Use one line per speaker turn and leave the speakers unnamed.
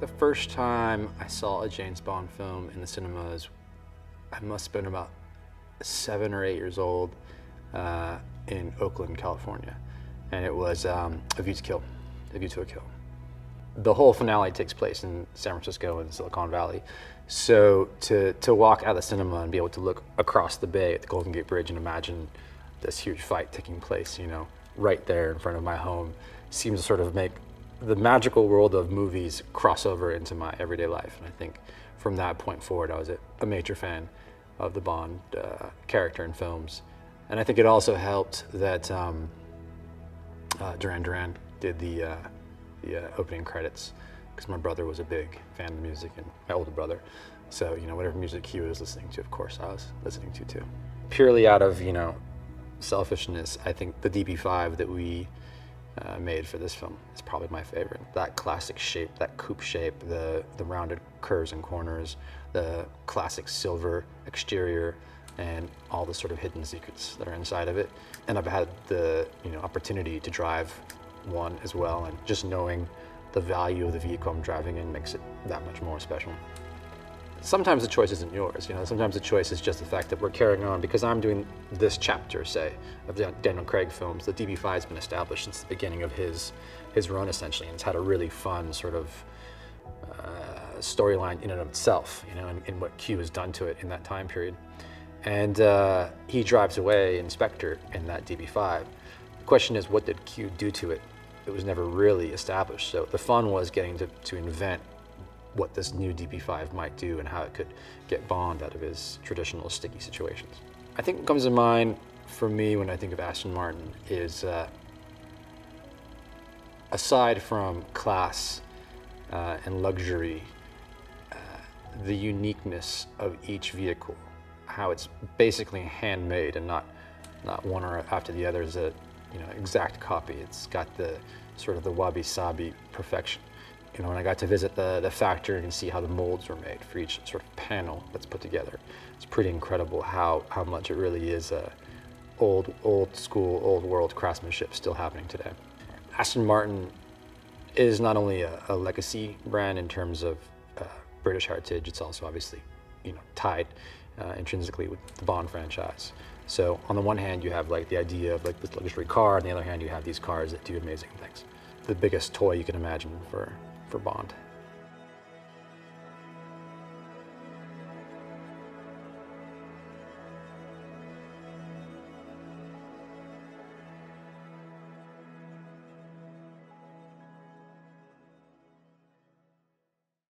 The first time I saw a James Bond film in the cinemas, I must have been about 7 or 8 years old in Oakland, California. And it was A View to Kill, A View to a Kill. The whole finale takes place in San Francisco and Silicon Valley. So to walk out of the cinema and be able to look across the bay at the Golden Gate Bridge and imagine this huge fight taking place, you know, right there in front of my home, seems to sort of make the magical world of movies cross over into my everyday life. And I think from that point forward, I was a major fan of the Bond character in films. And I think it also helped that Duran Duran did the opening credits, because my brother was a big fan of the music, and my older brother. So, you know, whatever music he was listening to, of course, I was listening to too. Purely out of, you know, selfishness, I think the DB5 that we made for this film is probably my favorite. That classic shape, that coupe shape, the rounded curves and corners, the classic silver exterior, and all the sort of hidden secrets that are inside of it. And I've had the opportunity to drive one as well, and just knowing the value of the vehicle I'm driving in makes it that much more special. Sometimes the choice isn't yours, you know. Sometimes the choice is just the fact that we're carrying on because I'm doing this chapter, say, of the Daniel Craig films. The DB5 has been established since the beginning of his run, essentially, and it's had a really fun sort of storyline in and of itself, you know, and what Q has done to it in that time period. And he drives away in Spectre in that DB5. The question is, what did Q do to it? It was never really established. So the fun was getting to invent what this new DB5 might do and how it could get Bond out of his traditional sticky situations. I think what comes to mind for me when I think of Aston Martin is, aside from class and luxury, the uniqueness of each vehicle, how it's basically handmade and not one or after the other is a exact copy. It's got the sort of the wabi-sabi perfection. You know, when I got to visit the factory and see how the molds were made for each sort of panel that's put together, it's pretty incredible how much it really is old school, old world craftsmanship still happening today. Aston Martin is not only a legacy brand in terms of British heritage, it's also obviously, you know, tied intrinsically with the Bond franchise. So on the one hand, you have like the idea of like this luxury car, on the other hand, you have these cars that do amazing things. The biggest toy you can imagine for Bond.